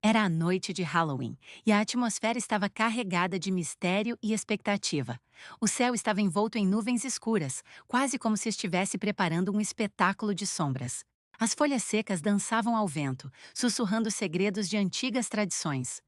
Era a noite de Halloween, e a atmosfera estava carregada de mistério e expectativa. O céu estava envolto em nuvens escuras, quase como se estivesse preparando um espetáculo de sombras. As folhas secas dançavam ao vento, sussurrando segredos de antigas tradições.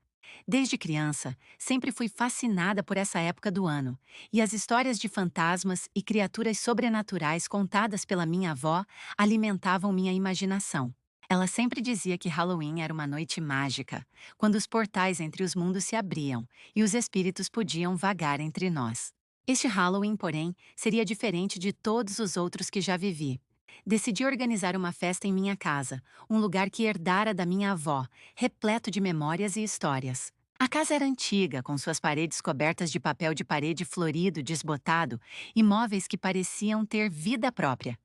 Desde criança, sempre fui fascinada por essa época do ano, e as histórias de fantasmas e criaturas sobrenaturais contadas pela minha avó alimentavam minha imaginação. Ela sempre dizia que Halloween era uma noite mágica, quando os portais entre os mundos se abriam e os espíritos podiam vagar entre nós. Este Halloween, porém, seria diferente de todos os outros que já vivi. Decidi organizar uma festa em minha casa, um lugar que herdara da minha avó, repleto de memórias e histórias. A casa era antiga, com suas paredes cobertas de papel de parede florido, desbotado, e móveis que pareciam ter vida própria.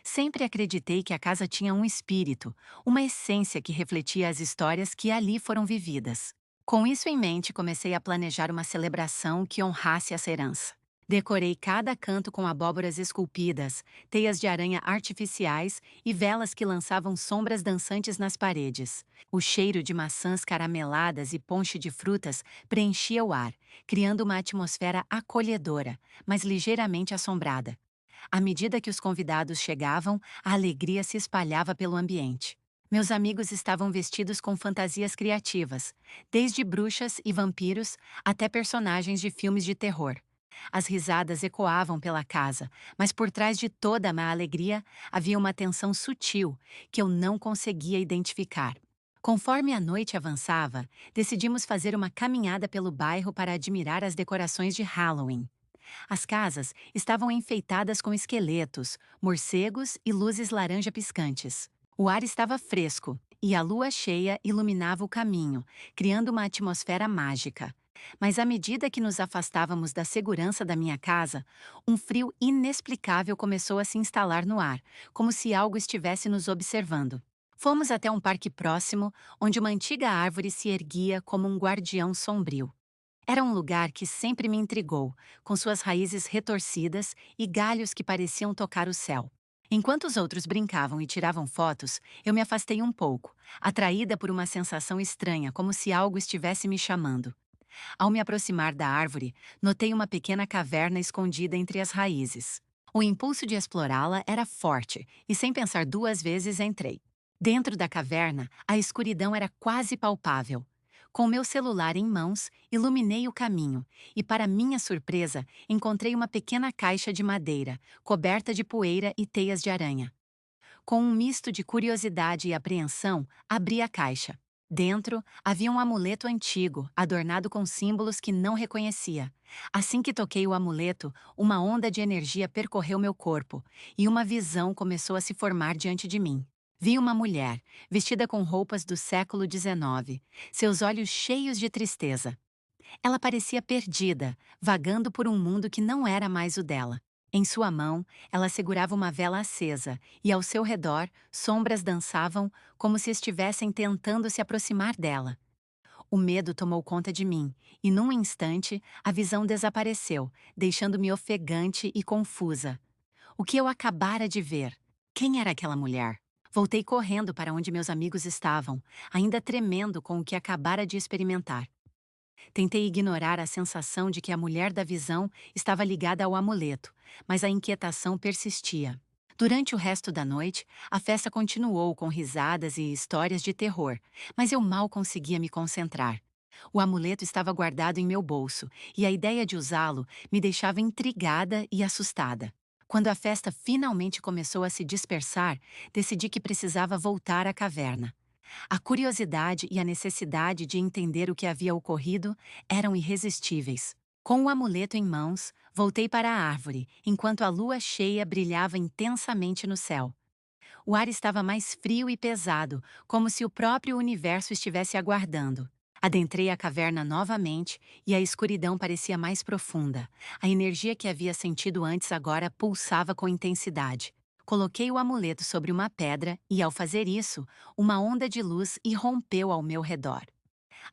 Sempre acreditei que a casa tinha um espírito, uma essência que refletia as histórias que ali foram vividas. Com isso em mente, comecei a planejar uma celebração que honrasse essa herança. Decorei cada canto com abóboras esculpidas, teias de aranha artificiais e velas que lançavam sombras dançantes nas paredes. O cheiro de maçãs carameladas e ponche de frutas preenchia o ar, criando uma atmosfera acolhedora, mas ligeiramente assombrada. À medida que os convidados chegavam, a alegria se espalhava pelo ambiente. Meus amigos estavam vestidos com fantasias criativas, desde bruxas e vampiros até personagens de filmes de terror. As risadas ecoavam pela casa, mas por trás de toda a alegria havia uma tensão sutil que eu não conseguia identificar. Conforme a noite avançava, decidimos fazer uma caminhada pelo bairro para admirar as decorações de Halloween. As casas estavam enfeitadas com esqueletos, morcegos e luzes laranja piscantes. O ar estava fresco e a lua cheia iluminava o caminho, criando uma atmosfera mágica. Mas à medida que nos afastávamos da segurança da minha casa, um frio inexplicável começou a se instalar no ar, como se algo estivesse nos observando. Fomos até um parque próximo, onde uma antiga árvore se erguia como um guardião sombrio. Era um lugar que sempre me intrigou, com suas raízes retorcidas e galhos que pareciam tocar o céu. Enquanto os outros brincavam e tiravam fotos, eu me afastei um pouco, atraída por uma sensação estranha, como se algo estivesse me chamando. Ao me aproximar da árvore, notei uma pequena caverna escondida entre as raízes. O impulso de explorá-la era forte, e sem pensar duas vezes entrei. Dentro da caverna, a escuridão era quase palpável. Com meu celular em mãos, iluminei o caminho e, para minha surpresa, encontrei uma pequena caixa de madeira, coberta de poeira e teias de aranha. Com um misto de curiosidade e apreensão, abri a caixa. Dentro, havia um amuleto antigo, adornado com símbolos que não reconhecia. Assim que toquei o amuleto, uma onda de energia percorreu meu corpo, e uma visão começou a se formar diante de mim. Vi uma mulher, vestida com roupas do século XIX, seus olhos cheios de tristeza. Ela parecia perdida, vagando por um mundo que não era mais o dela. Em sua mão, ela segurava uma vela acesa, e ao seu redor, sombras dançavam como se estivessem tentando se aproximar dela. O medo tomou conta de mim, e num instante, a visão desapareceu, deixando-me ofegante e confusa. O que eu acabara de ver? Quem era aquela mulher? Voltei correndo para onde meus amigos estavam, ainda tremendo com o que acabara de experimentar. Tentei ignorar a sensação de que a mulher da visão estava ligada ao amuleto, mas a inquietação persistia. Durante o resto da noite, a festa continuou com risadas e histórias de terror, mas eu mal conseguia me concentrar. O amuleto estava guardado em meu bolso, e a ideia de usá-lo me deixava intrigada e assustada. Quando a festa finalmente começou a se dispersar, decidi que precisava voltar à caverna. A curiosidade e a necessidade de entender o que havia ocorrido eram irresistíveis. Com o amuleto em mãos, voltei para a árvore, enquanto a lua cheia brilhava intensamente no céu. O ar estava mais frio e pesado, como se o próprio universo estivesse aguardando. Adentrei a caverna novamente e a escuridão parecia mais profunda. A energia que havia sentido antes agora pulsava com intensidade. Coloquei o amuleto sobre uma pedra e, ao fazer isso, uma onda de luz irrompeu ao meu redor.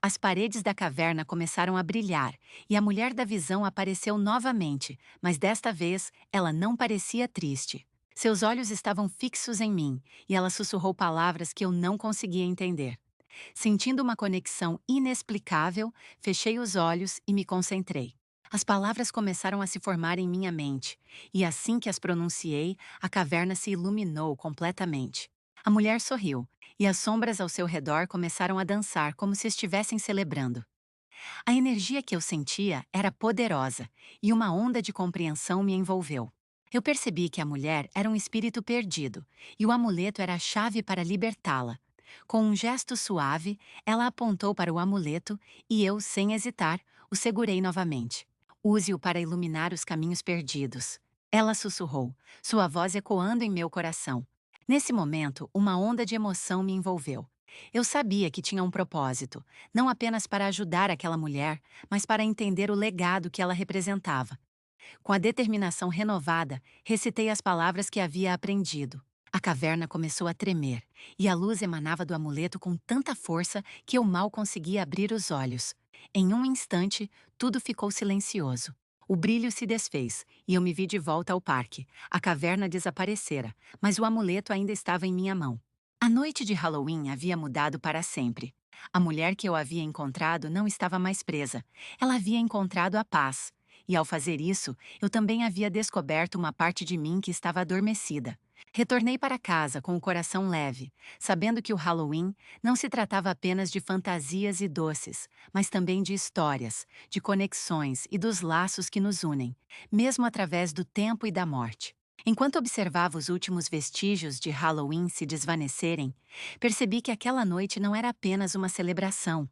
As paredes da caverna começaram a brilhar e a mulher da visão apareceu novamente, mas desta vez ela não parecia triste. Seus olhos estavam fixos em mim e ela sussurrou palavras que eu não conseguia entender. Sentindo uma conexão inexplicável, fechei os olhos e me concentrei. As palavras começaram a se formar em minha mente, e assim que as pronunciei, a caverna se iluminou completamente. A mulher sorriu, e as sombras ao seu redor começaram a dançar como se estivessem celebrando. A energia que eu sentia era poderosa, e uma onda de compreensão me envolveu. Eu percebi que a mulher era um espírito perdido, e o amuleto era a chave para libertá-la. Com um gesto suave, ela apontou para o amuleto e eu, sem hesitar, o segurei novamente. Use-o para iluminar os caminhos perdidos. Ela sussurrou, sua voz ecoando em meu coração. Nesse momento, uma onda de emoção me envolveu. Eu sabia que tinha um propósito, não apenas para ajudar aquela mulher, mas para entender o legado que ela representava. Com a determinação renovada, recitei as palavras que havia aprendido. A caverna começou a tremer, e a luz emanava do amuleto com tanta força que eu mal conseguia abrir os olhos. Em um instante, tudo ficou silencioso. O brilho se desfez, e eu me vi de volta ao parque. A caverna desaparecera, mas o amuleto ainda estava em minha mão. A noite de Halloween havia mudado para sempre. A mulher que eu havia encontrado não estava mais presa. Ela havia encontrado a paz. E ao fazer isso, eu também havia descoberto uma parte de mim que estava adormecida. Retornei para casa com o coração leve, sabendo que o Halloween não se tratava apenas de fantasias e doces, mas também de histórias, de conexões e dos laços que nos unem, mesmo através do tempo e da morte. Enquanto observava os últimos vestígios de Halloween se desvanecerem, percebi que aquela noite não era apenas uma celebração.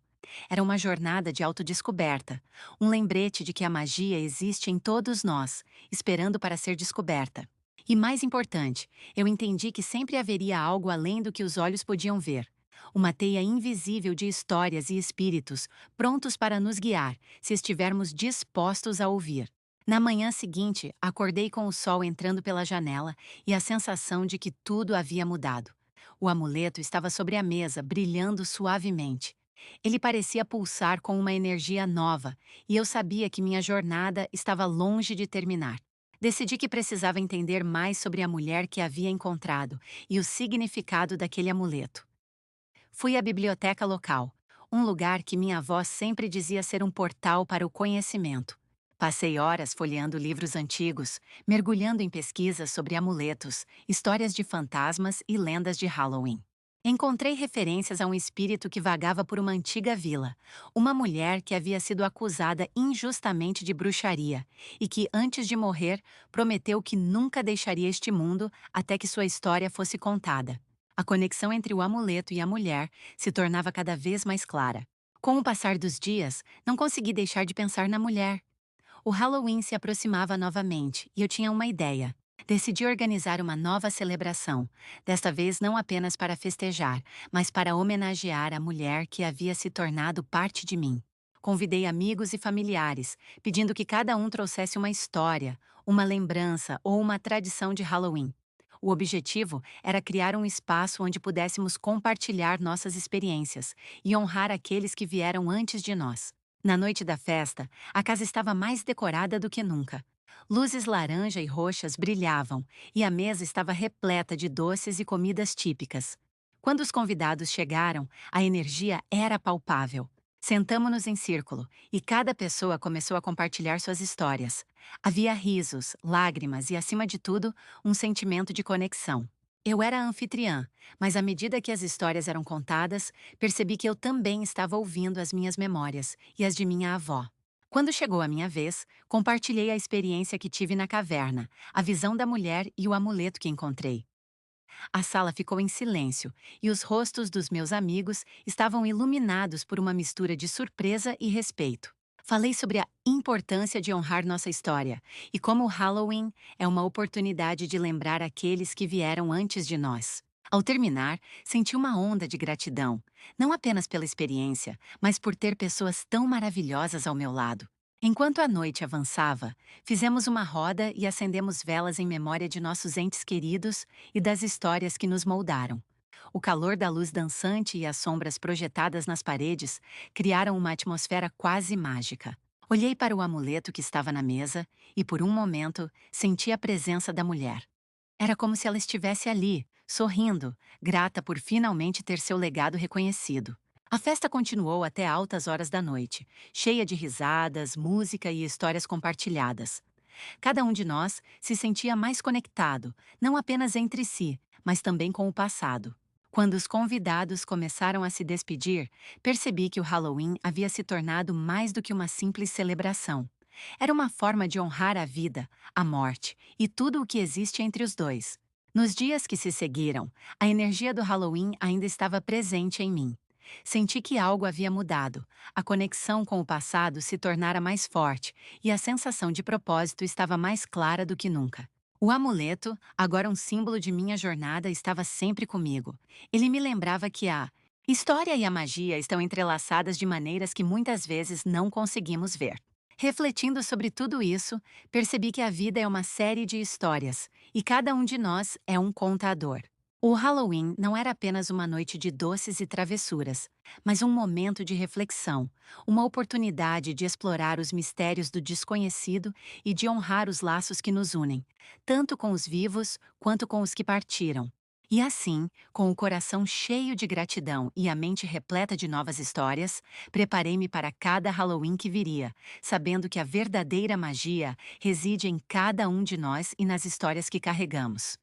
Era uma jornada de autodescoberta, um lembrete de que a magia existe em todos nós, esperando para ser descoberta. E mais importante, eu entendi que sempre haveria algo além do que os olhos podiam ver. Uma teia invisível de histórias e espíritos, prontos para nos guiar, se estivermos dispostos a ouvir. Na manhã seguinte, acordei com o sol entrando pela janela e a sensação de que tudo havia mudado. O amuleto estava sobre a mesa, brilhando suavemente. Ele parecia pulsar com uma energia nova, e eu sabia que minha jornada estava longe de terminar. Decidi que precisava entender mais sobre a mulher que havia encontrado e o significado daquele amuleto. Fui à biblioteca local, um lugar que minha avó sempre dizia ser um portal para o conhecimento. Passei horas folheando livros antigos, mergulhando em pesquisas sobre amuletos, histórias de fantasmas e lendas de Halloween. Encontrei referências a um espírito que vagava por uma antiga vila, uma mulher que havia sido acusada injustamente de bruxaria e que, antes de morrer, prometeu que nunca deixaria este mundo até que sua história fosse contada. A conexão entre o amuleto e a mulher se tornava cada vez mais clara. Com o passar dos dias, não consegui deixar de pensar na mulher. O Halloween se aproximava novamente e eu tinha uma ideia. Decidi organizar uma nova celebração, desta vez não apenas para festejar, mas para homenagear a mulher que havia se tornado parte de mim. Convidei amigos e familiares, pedindo que cada um trouxesse uma história, uma lembrança ou uma tradição de Halloween. O objetivo era criar um espaço onde pudéssemos compartilhar nossas experiências e honrar aqueles que vieram antes de nós. Na noite da festa, a casa estava mais decorada do que nunca. Luzes laranja e roxas brilhavam, e a mesa estava repleta de doces e comidas típicas. Quando os convidados chegaram, a energia era palpável. Sentamo-nos em círculo, e cada pessoa começou a compartilhar suas histórias. Havia risos, lágrimas e, acima de tudo, um sentimento de conexão. Eu era a anfitriã, mas à medida que as histórias eram contadas, percebi que eu também estava ouvindo as minhas memórias e as de minha avó. Quando chegou a minha vez, compartilhei a experiência que tive na caverna, a visão da mulher e o amuleto que encontrei. A sala ficou em silêncio e os rostos dos meus amigos estavam iluminados por uma mistura de surpresa e respeito. Falei sobre a importância de honrar nossa história e como o Halloween é uma oportunidade de lembrar aqueles que vieram antes de nós. Ao terminar, senti uma onda de gratidão, não apenas pela experiência, mas por ter pessoas tão maravilhosas ao meu lado. Enquanto a noite avançava, fizemos uma roda e acendemos velas em memória de nossos entes queridos e das histórias que nos moldaram. O calor da luz dançante e as sombras projetadas nas paredes criaram uma atmosfera quase mágica. Olhei para o amuleto que estava na mesa e, por um momento, senti a presença da mulher. Era como se ela estivesse ali, sorrindo, grata por finalmente ter seu legado reconhecido. A festa continuou até altas horas da noite, cheia de risadas, música e histórias compartilhadas. Cada um de nós se sentia mais conectado, não apenas entre si, mas também com o passado. Quando os convidados começaram a se despedir, percebi que o Halloween havia se tornado mais do que uma simples celebração. Era uma forma de honrar a vida, a morte e tudo o que existe entre os dois. Nos dias que se seguiram, a energia do Halloween ainda estava presente em mim. Senti que algo havia mudado, a conexão com o passado se tornara mais forte e a sensação de propósito estava mais clara do que nunca. O amuleto, agora um símbolo de minha jornada, estava sempre comigo. Ele me lembrava que a história e a magia estão entrelaçadas de maneiras que muitas vezes não conseguimos ver. Refletindo sobre tudo isso, percebi que a vida é uma série de histórias e cada um de nós é um contador. O Halloween não era apenas uma noite de doces e travessuras, mas um momento de reflexão, uma oportunidade de explorar os mistérios do desconhecido e de honrar os laços que nos unem, tanto com os vivos quanto com os que partiram. E assim, com o coração cheio de gratidão e a mente repleta de novas histórias, preparei-me para cada Halloween que viria, sabendo que a verdadeira magia reside em cada um de nós e nas histórias que carregamos.